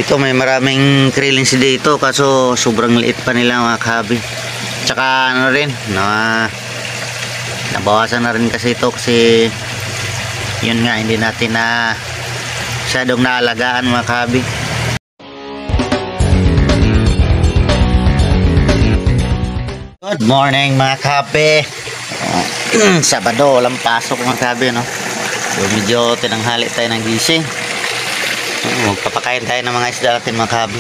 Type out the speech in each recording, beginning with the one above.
Ito may maraming krillings dito kaso sobrang liit pa nila mga kahabi. Tsaka ano rin, nabawasan na rin kasi ito kasi yun nga hindi natin na masyadong naalagaan mga kahabi. Good morning mga kahabi. Sabado, walang pasok mga kahabi, no? So medyo tinanghali tayo ng gising. Magpapakain tayo ng mga isda natin mga kahabi.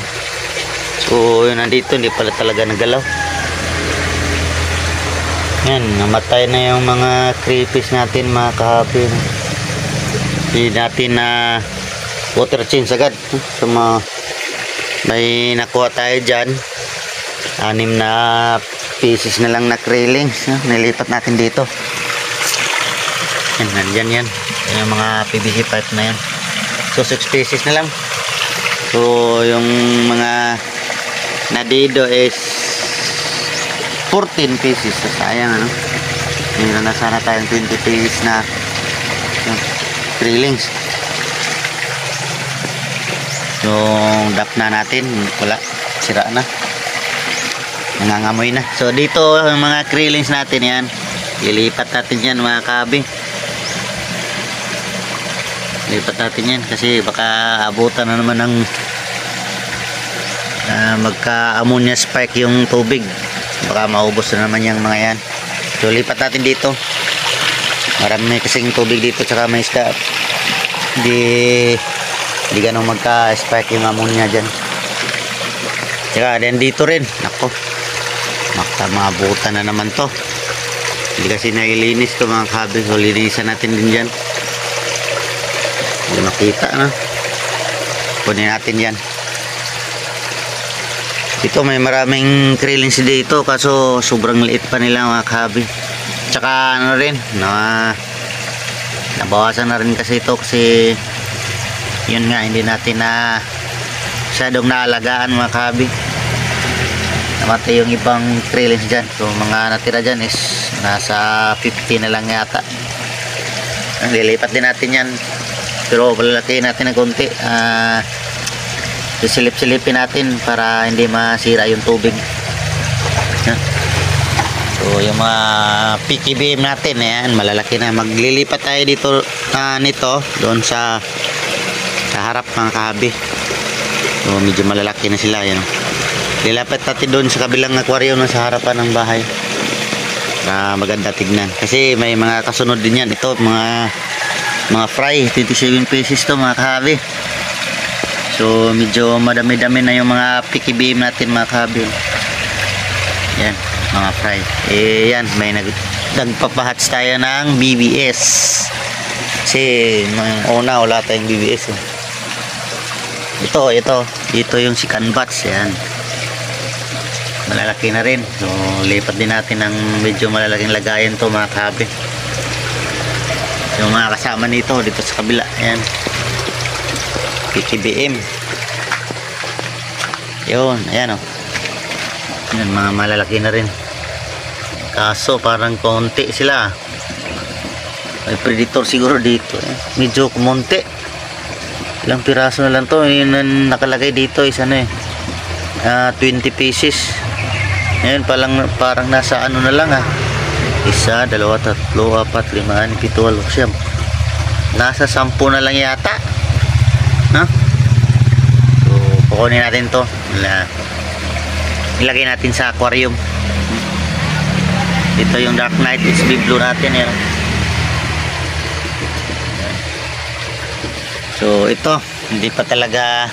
So yun, nandito hindi pala talaga nagalaw. Yan, namatay na yung mga creepies natin mga kahabi. Hindi natin na water change agad. So may nakuha tayo dyan 6 na pieces na lang na krillings. Nilipat natin dito. Yan, nandyan yan. Yung mga PVC pipe na yan. So 6 pieces na lang. So yung mga nadido is 14 pieces. So sayang, ano, meron na sana tayong 20 pieces na krillings. Yung duck na natin wala, sira na, nangangamoy na. So dito yung mga krillings natin yan, ilipat natin yan mga kahabi. Lipat natin yan kasi baka abutan na naman ng magka-ammonia spike yung tubig, baka maubos na naman yung mga yan. So lipat natin dito, marami kasing tubig dito tsaka may isda, hindi ganun magka-spike yung ammonia dyan. Tsaka din dito rin, nako, mabutan na naman to, hindi kasi nailinis to mga kahabi. So linisan natin din dyan. Hindi makita na. Kunin natin yan. Ito may maraming krillings dito kaso sobrang liit pa nila mga kahabi. Tsaka ano rin, nabawasan na rin kasi ito kasi yun nga hindi natin na masyadong naalagaan mga kahabi. Namatay yung ibang krillings dyan. So mga natira dyan is nasa 50 na lang yata. Lilipat din natin yan, pero palalaki natin ng konti. Sisilip-silipin natin para hindi masira yung tubig. So yung mga picky beam natin, ayan, malalaki na. Maglilipat tayo dito nito doon sa harap mga kahabi. So medyo malalaki na sila, yan. Lilipat natin doon sa kabilang aquarium na sa harapan ng bahay para maganda tignan. Kasi may mga kasunod din yan. Ito mga fry, 27 pieces to mga kahabi. So medyo madami-dami na yung mga picky beam natin mga kahabi. Yan, mga fry. Yan, may nagpapahats tayo ng BBS. Kasi nung una wala tayong BBS. Ito yung si Canvats. Yan, malalaki na rin. So lipat din natin ng medyo malalaking lagayan to mga kahabi. Yung mga kasama nito dito sa kabila, ayan, PKBM yun, ayan, oh. Yan, mga malalaki na rin kaso parang konti sila. May predator siguro dito, medyo kumonti. Ilang piraso na lang to. Yun nakalagay dito is ano, 20 pieces. Ayan, parang nasa ano na lang, 1, 2, 3, 4, 5, 6, 7, 8, 9, 10. Nasa 10 na lang yata. So kukunin natin to, ilagay natin sa aquarium. Ito yung Dark Knight HB Blue natin, yan. So ito hindi pa talaga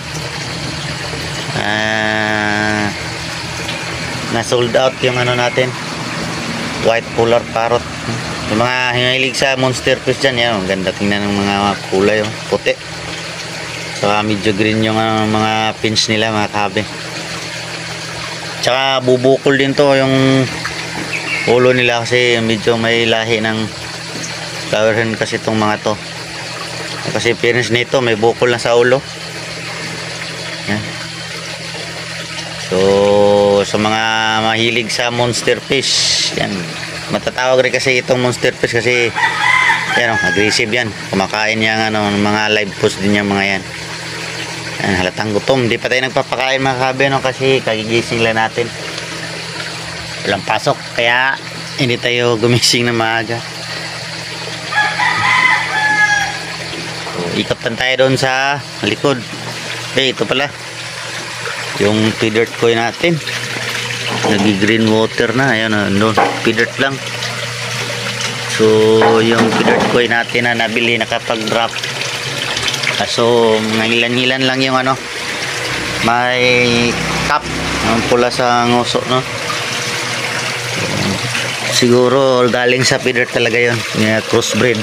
na sold out yung ano natin, white polar parrot. Yung mga hinilig sa monster fish dyan, yan, ganda tingnan ng mga kulay, puti, saka medyo green yung mga fins nila mga kahabi. Tsaka bubukol din to yung ulo nila kasi medyo may lahi ng flower hen kasi itong mga to, kasi appearance nito may bukol na sa ulo. Yan. So sa mga mahilig sa monster fish, yan, matatawag rin kasi itong monster fish kasi yan, aggressive yan, kumakain yan, mga live post din yung mga yan. Halatang gutom. Di pa tayo nagpapakain mga kahabi, no? Kasi kagigising lang natin. Walang pasok. Kaya hindi tayo gumising na maaga. So, ikapan tayo doon sa likod. Okay, ito pala. Yung feeder koi natin. Nagi-green water na. Ayan, doon. Feeder lang. So, yung feeder koi natin na nabili nakapag-drop. So, mga ilan-ilan lang yung ano, may cup ang pula sa nguso, no? Siguro galing sa feeder talaga yon, yung crossbreed.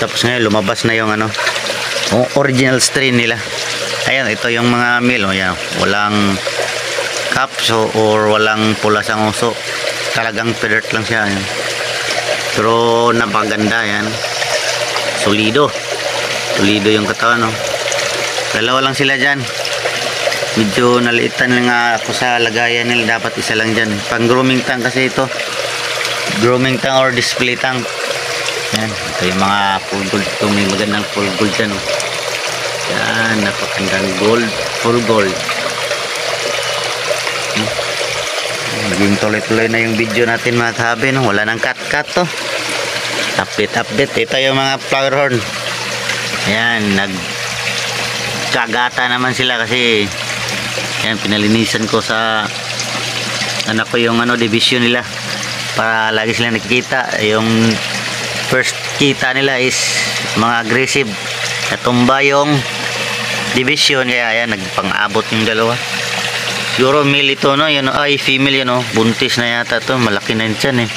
Tapos ngayon lumabas na yung ano, original strain nila. Ayan, ito yung mga male, oh, yan. Walang cup, so, or walang pula sa nguso. Talagang feeder lang siya, yan. Pero napaganda yan. Solido yung katawan, no? Dalawa lang sila dyan. Medyo naliitan lang ako sa lagayan nila. Dapat isa lang dyan. Pang grooming tank kasi ito. Grooming tank or display tank. Yan. Ito yung mga full gold. Ito may magandang full gold dyan, no? Yan. Napakandang gold. Full gold. Naging tuloy-tuloy na yung video natin mga kahabi, no? Wala nang cut-cut to. Update. Ito yung mga flower horn. Ayan, nagkagata naman sila kasi ayan, pinalinisan ko sa anak ko yung ano, division nila para lagi silang nakikita. Yung first kita nila is mga aggressive, natumba yung division, kaya ayan, nagpang-abot yung dalawa. Siguro male ito, no? Yan, ay female yan, no? Buntis na yata to, malaki na yan, eh.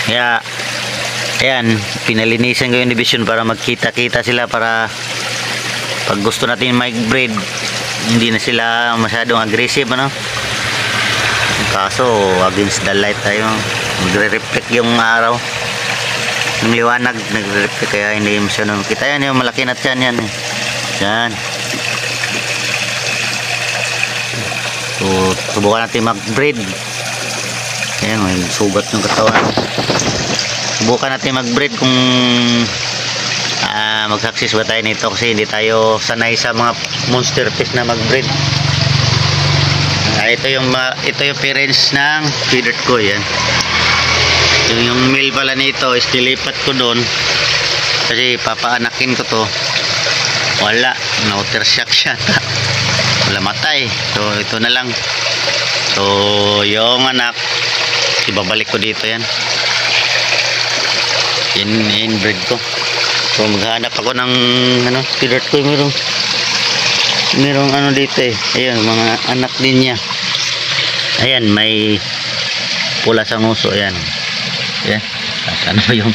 Kaya ayan, pinalinisan ko yung division para magkita-kita sila, para pag gusto natin mag-breed hindi na sila masyadong aggressive, ano? Kaso against the light tayo, magre-reflect yung araw, yung liwanag nagre-reflect, kaya hindi masyadong kita. Yan yung malaki na tiyan yan, eh. Yan. So subukan natin mag-breed. Ayan, may sugat yung katawan. Subukan natin mag-breed kung mag-success ba tayo nito, kasi hindi tayo sanay sa mga monster fish na mag-breed. Ito yung parents ng feeder ko, yan. Yung male pala nito is nilipat ko doon kasi papaanakin ko to. Wala, na-water shock siya. Wala, matay. So ito na lang. So yung anak ibabalik ko dito, yan. In-breed ko. So maghanap ako ng ano, feeder ko. Merong ano dito, eh. Ayun, mga anak din niya. Ayan, may pula sa nguso, ayan. Ayan. Ano ba yung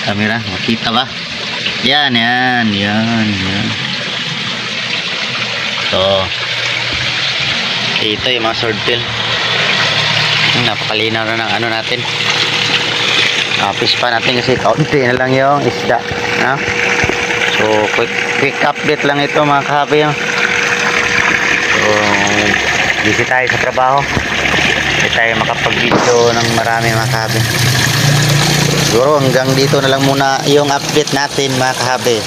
camera? Makita ba? Yan. So ito yung mga swordtail. Napakalinaw na ng ano natin. Fish pa natin kasi kaunti na lang yung isda, no? So quick update lang ito mga kahabi, no? So busy tayo sa trabaho, hindi tayo makapag-video ng marami mga kahabi. Siguro hanggang dito na lang muna yung update natin mga kahabi.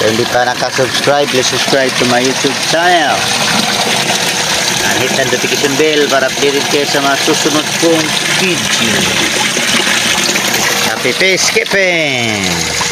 So hindi pa nakasubscribe, please subscribe to my YouTube channel and hit the notification bell para updated kayo sa mga susunod kong video. Happy fish keeping!